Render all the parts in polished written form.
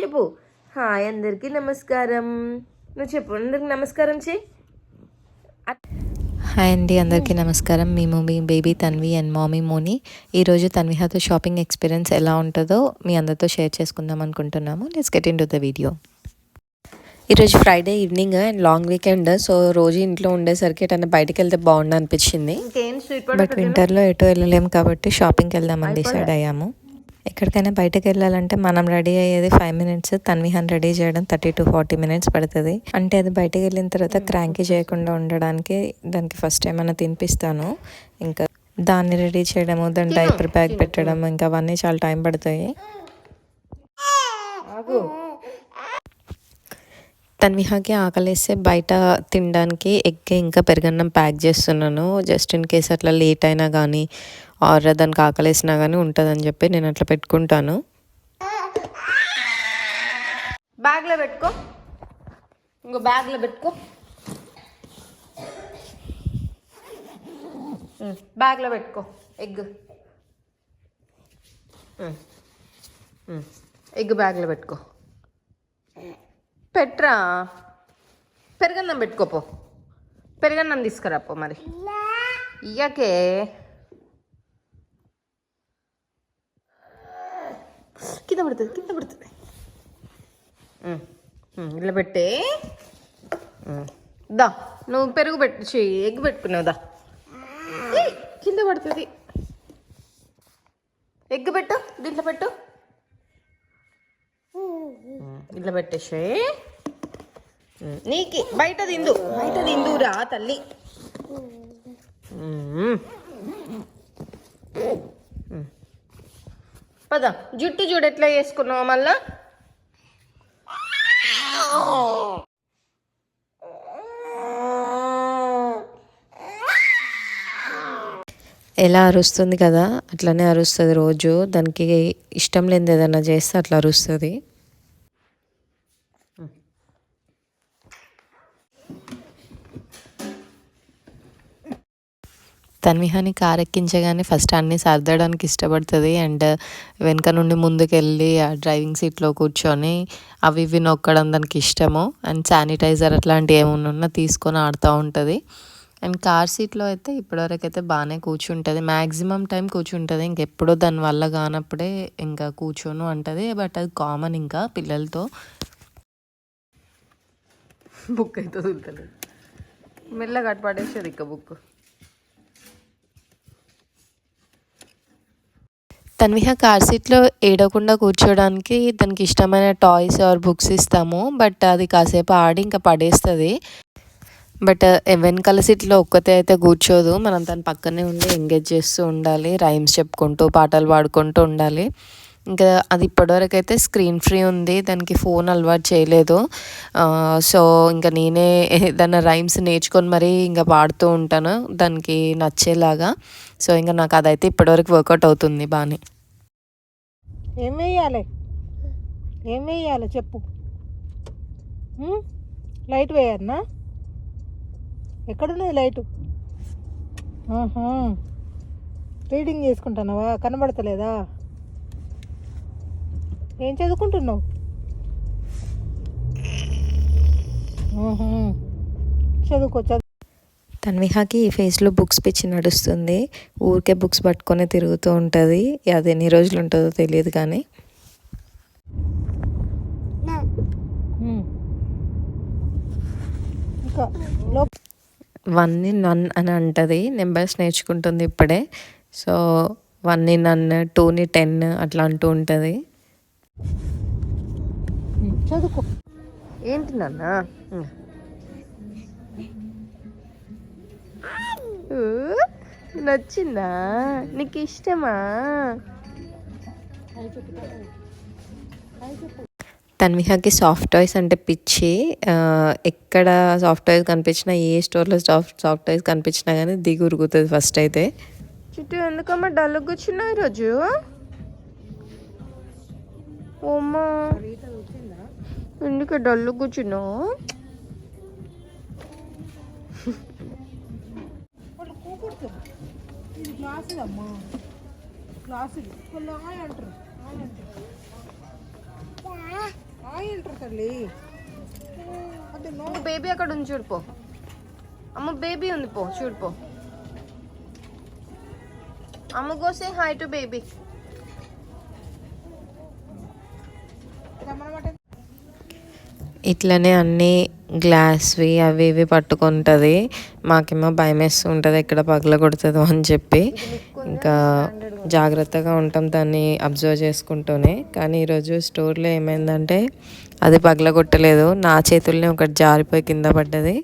చెప్పు. హాయ్ అందరికీ నమస్కారం. నువ్వు చెప్పు, అందరికి నమస్కారం చేయి. హాయ్ అండి, అందరికీ నమస్కారం. మేము మీ బేబీ తన్వి అండ్ మామీ మోని. ఈరోజు తన్విహాతో షాపింగ్ ఎక్స్పీరియన్స్ ఎలా ఉంటుందో మీ అందరితో షేర్ చేసుకుందాం అనుకుంటున్నాము. Let's get into the video. ఈరోజు Friday evening and long weekend. So రోజు ఇంట్లో ఉండేసరికి ఎటన్నా బయటకు వెళ్తే బాగుండు అనిపించింది. బట్ వింటర్లో ఎటు వెళ్ళలేము కాబట్టి షాపింగ్కి వెళ్దామని డిసైడ్ అయ్యాము. ఎక్కడికైనా బయటకు వెళ్ళాలంటే మనం రెడీ అయ్యేది 5 minutes, తన్విహాన్ రెడీ చేయడం 30 to 40 minutes పడుతుంది. అంటే అది బయటకు వెళ్ళిన తర్వాత క్రాంకీ చేయకుండా ఉండడానికి దానికి ఫస్ట్ ఏమైనా తినిపిస్తాను. ఇంకా దాన్ని రెడీ చేయడము, దాని డైపర్ బ్యాగ్ పెట్టడం, ఇంకా అవన్నీ చాలా టైం పడతాయి. తన్విహాకి ఆకలేస్తే బయట తినడానికి ఎగ్ ఇంకా పెరుగన్నం ప్యాక్ చేస్తున్నాను. జస్ట్ ఇన్ కేస్ అట్లా లేట్ అయినా కానీ ఆర్ దానికి ఆకలేసినా కానీ ఉంటుందని చెప్పి నేను అట్లా పెట్టుకుంటాను. బ్యాగ్లో పెట్టుకో, ఇంకో బ్యాగ్లో పెట్టుకో, బ్యాగ్లో పెట్టుకో. ఎగ్ బ్యాగ్లో పెట్టుకో. పెట్రా, పెరుగన్నం పెట్టుకోపో. పెరుగన్నం తీసుకురాపో. మరి ఇయ్యకే కింద పడుతుంది. ఇలా పెట్టే. దా, నువ్వు పెరుగు పెట్టు, ఎగ్ పెట్టుకున్నావు. దా, కింద పడుతుంది. ఎగ్ పెట్టు, దీంట్లో పెట్టు. ఇట్లా పెట్టేసే. నీకి బయట తిందురా తల్లి. పద, జుట్టు చూడు ఎట్లా వేసుకున్నావు మళ్ళా. ఎలా అరుస్తుంది కదా, అట్లనే అరుస్తుంది రోజు. దానికి ఇష్టం లేనిది ఏదైనా చేస్తే అట్లా అరుస్తుంది. తన్విహాని కార్ ఎక్కించగానే ఫస్ట్ అన్నీ సర్దడానికి ఇష్టపడుతుంది. అండ్ వెనక నుండి ముందుకెళ్ళి ఆ డ్రైవింగ్ సీట్లో కూర్చొని అవి ఇవి నొక్కడం దానికి ఇష్టము. అండ్ శానిటైజర్ అట్లాంటివి ఏమన్నా తీసుకొని ఆడుతూ ఉంటుంది. అండ్ కార్ సీట్లో అయితే ఇప్పటివరకు అయితే బాగానే కూర్చుంటుంది. మ్యాక్సిమం టైం కూర్చుంటుంది. ఇంకెప్పుడో దానివల్ల కానప్పుడే ఇంకా కూర్చోను అంటుంది. బట్ అది కామన్ ఇంకా పిల్లలతో. బుక్ అయితే వదులుతలేదు, మెల్లగా అటు పడేసేది ఇక బుక్. తన్విహ కార్ సీట్లో ఏడకుండా కూర్చోడానికి దానికి ఇష్టమైన టాయ్స్ ఆర్ బుక్స్ ఇస్తాము. బట్ అది కాసేపు ఆడి ఇంకా పడేస్తుంది. బట్ వెనకాల సీట్లో ఒక్కతే అయితే కూర్చోదు. మనం దాని పక్కనే ఉండి ఎంగేజ్ చేస్తూ ఉండాలి, రైమ్స్ చెప్పుకుంటూ పాటలు పాడుకుంటూ ఉండాలి. ఇంకా అది ఇప్పటివరకు అయితే స్క్రీన్ ఫ్రీ ఉంది, దానికి ఫోన్ అలవాటు చేయలేదు. సో ఇంకా నేనే ఏదైనా రైమ్స్ నేర్చుకొని మరీ ఇంకా పాడుతూ ఉంటాను దానికి నచ్చేలాగా. సో ఇంకా నాకు అదైతే ఇప్పటివరకు వర్కౌట్ అవుతుంది బాగానే. ఏం వేయాలి చెప్పు. లైట్ వేయన్నా? ఎక్కడున్నది లైటు? రీడింగ్ చేసుకుంటున్నావా? కనబడతలేదా? ఏం చదువుకుంటున్నావు? చదువుకో. తన్విహాకి ఈ ఫేస్లో బుక్స్ పిచ్చి నడుస్తుంది. ఊరికే బుక్స్ పట్టుకొని తిరుగుతూ ఉంటుంది. అది ఎన్ని రోజులు ఉంటుందో తెలియదు కానీ. ఇంకా 1 ని నన్ అని అంటుంది. నెంబర్స్ నేర్చుకుంటుంది ఇప్పుడే. సో 1 ని నన్, 2 ని 10 అట్లా అంటూ ఉంటుంది. చదువుకో. ఏంటి నాన్న? నచ్చిందా? నీకు ఇష్టమా? తన్విహాకి సాఫ్ట్ టాయ్స్ అంటే పిచ్చి. ఎక్కడ సాఫ్ట్ టాయ్స్ కనిపించినా, ఏ స్టోర్లో సాఫ్ట్ టాయ్స్ కనిపించినా కానీ దిగి ఉరుగుతుంది ఫస్ట్ అయితే. చుట్టూ ఎందుకమ్మా డల్లు కూర్చున్నావు ఈరోజు? ఓమ్మా, ఎందుకు డల్లు కూర్చున్నావు? క్లాస్ అంటారు. తల్లి అది నో బేబీ అక్కడ ఉంది చూడిపో. అమ్మ బేబీ ఉంది, పో చూడిపో. అమ్మ go say hi to baby. రమ్మనమాట. ఇట్లనే అన్నీ గ్లాస్వి అవి ఇవి పట్టుకుంటుంది. మాకేమో భయం వేస్తూ ఉంటుంది ఎక్కడ పగల కొడుతుందో అని చెప్పి. ఇంకా జాగ్రత్తగా ఉంటాం దాన్ని అబ్జర్వ్ చేసుకుంటూనే. కానీ ఈరోజు స్టోర్లో ఏమైందంటే అది పగల కొట్టలేదు, నా చేతుల్ని ఒకటి జారిపోయి కింద పడ్డది.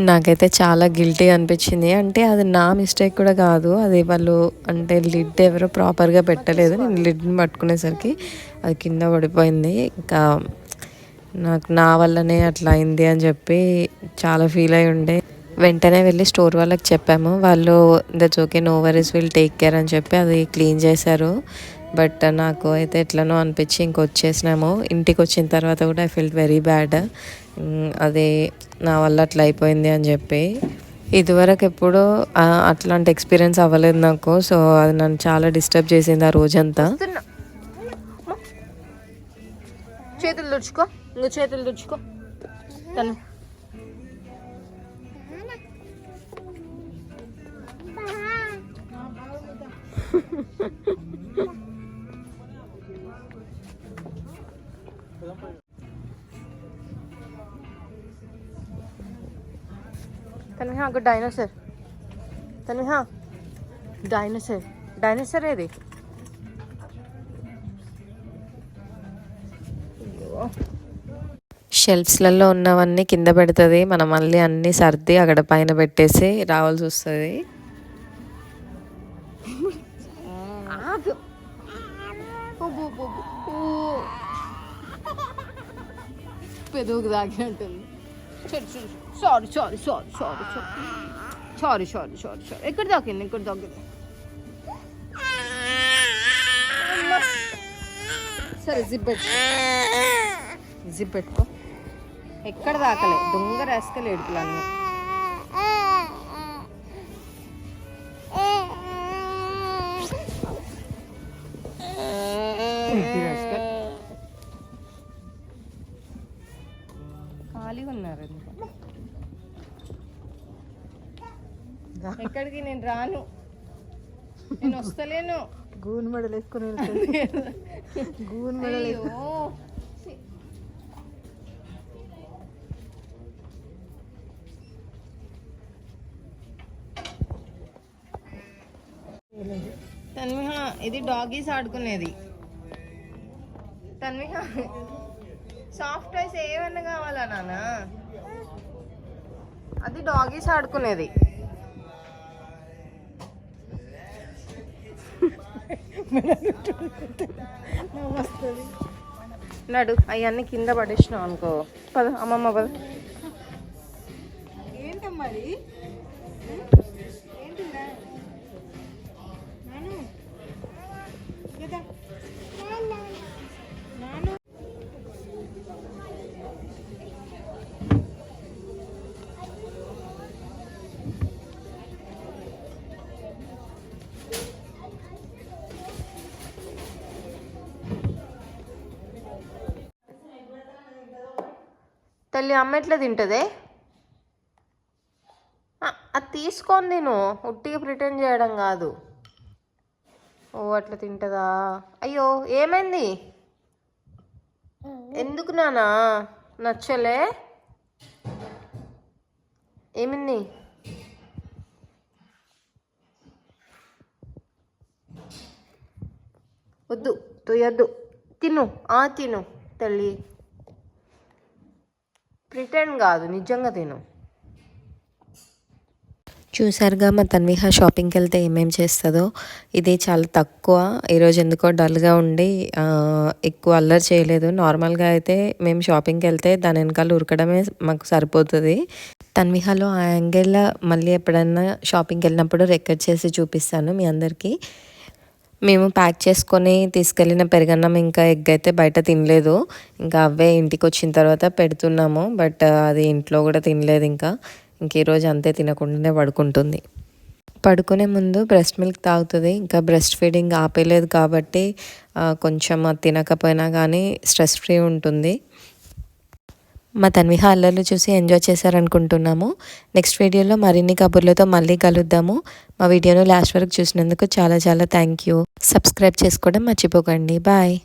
నాకైతే చాలా గిల్టీ అనిపించింది. అంటే అది నా మిస్టేక్ కూడా కాదు, అది వాళ్ళు అంటే లిడ్ ఎవరో ప్రాపర్గా పెట్టలేదు. నేను లిడ్ని పట్టుకునేసరికి అది కింద పడిపోయింది. ఇంకా నాకు నా వల్లనే అట్లా అయింది అని చెప్పి చాలా ఫీల్ అయి ఉండే. వెంటనే వెళ్ళి స్టోర్ వాళ్ళకి చెప్పాము. వాళ్ళు that's okay, no worries, will take care అని చెప్పి అది క్లీన్ చేశారు. బట్ నాకు అయితే ఎట్లనో అనిపించి ఇంకొచ్చేసినాము. ఇంటికి వచ్చిన తర్వాత కూడా ఐ ఫీల్ వెరీ బ్యాడ్, అది నా వల్ల అట్లా అయిపోయింది అని చెప్పి. ఇదివరకు ఎప్పుడూ అట్లాంటి ఎక్స్పీరియన్స్ అవ్వలేదు నాకు. సో అది నన్ను చాలా డిస్టర్బ్ చేసింది ఆ రోజంతా. చేతులు తుడుచుకో, ఇంకో చేతులు తుడుచుకో. తను తన్విహ ఒక డైనోసర్. తన్విహ డైనోసర్, డైనోసర్ ఏది? షెల్ఫ్స్లలో ఉన్నవన్నీ కింద పెడుతుంది. మనం మళ్ళీ అన్నీ సర్ది అక్కడ పైన పెట్టేసి రావాల్సి వస్తుంది. పెదవుకు దాగినట్టుంది. Sorry sorry sorry sorry sorry sorry sorry sorry. ఎక్కడ దాకింది, ఎక్కడ దాకింది? సరే జిప్ పెట్టుకో, జిప్ పెట్టుకో. ఎక్కడ దాకలే, దొంగ రాసుకలే ఏడుపులన్నీ. ఖాళీగా ఉన్నారు ఎందుకు? ఎక్కడికి నేను రాను, నేను వస్తలేను. గూన్ మెడలు వేసుకొని వెళ్తుంది. గూన్ మెడలు తన్విహ, ఇది డాగీస్ ఆడుకునేది. తన్విహ, సాఫ్ట్ టాయ్స్ ఏమన్నా కావాలా నాన్న? అది డాగీస్ ఆడుకునేది. నడు, అవన్నీ కింద పడేసినావు అనుకో. పద అమ్మమ్మ పద. ఏంటమ్మా అది? ఏంటిదా నాను? నాను తల్లి అమ్మ ఎట్లా తింటదే? అది తీసుకొని నేను ఉట్టిగా ప్రిటెండ్ చేయడం కాదు. ఓ అట్లా తింటదా? అయ్యో ఏమైంది? ఎందుకు నానా నచ్చలే? ఏమైంది? వద్దు, తొయ్యొద్దు. తిను, తిను తల్లి. ప్రిటెండ్ కాదు, నిజంగా తిను. చూసారుగా మా తన్విహ షాపింగ్కి వెళ్తే ఏమేమి చేస్తుందో. ఇది చాలా తక్కువ, ఈరోజు ఎందుకో డల్గా ఉండి ఎక్కువ అల్లరి చేయలేదు. నార్మల్గా అయితే మేము షాపింగ్కి వెళ్తే దాని వెనకాల ఉరకడమే మాకు సరిపోతుంది. తన్విహలో ఆ యాంగిల్ మళ్ళీ ఎప్పుడన్నా షాపింగ్కి వెళ్ళినప్పుడు రికార్డ్ చేసి చూపిస్తాను మీ అందరికీ. మేము ప్యాక్ చేసుకొని తీసుకెళ్ళిన పెరుగన్నం ఇంకా ఎగ్ అయితే బయట తినలేదు. ఇంకా అవే ఇంటికి వచ్చిన తర్వాత పెడుతున్నాము. బట్ అది ఇంట్లో కూడా తినలేదు. ఇంకా ఈరోజు అంతే, తినకుండానే పడుకుంటుంది. పడుకునే ముందు బ్రెస్ట్ మిల్క్ తాగుతుంది. ఇంకా బ్రెస్ట్ ఫీడింగ్ ఆపేయలేదు కాబట్టి కొంచెం అది తినకపోయినా కానీ స్ట్రెస్ ఫ్రీ ఉంటుంది. మా తన్విహ అల్లర్లు చూసి ఎంజాయ్ చేశారనుకుంటున్నాము. నెక్స్ట్ వీడియోలో మరిన్ని కబుర్లతో మళ్ళీ కలుద్దాము. మా వీడియోను లాస్ట్ వరకు చూసినందుకు చాలా చాలా థ్యాంక్ యూ. సబ్స్క్రైబ్ చేసుకోవడం మర్చిపోకండి. బాయ్.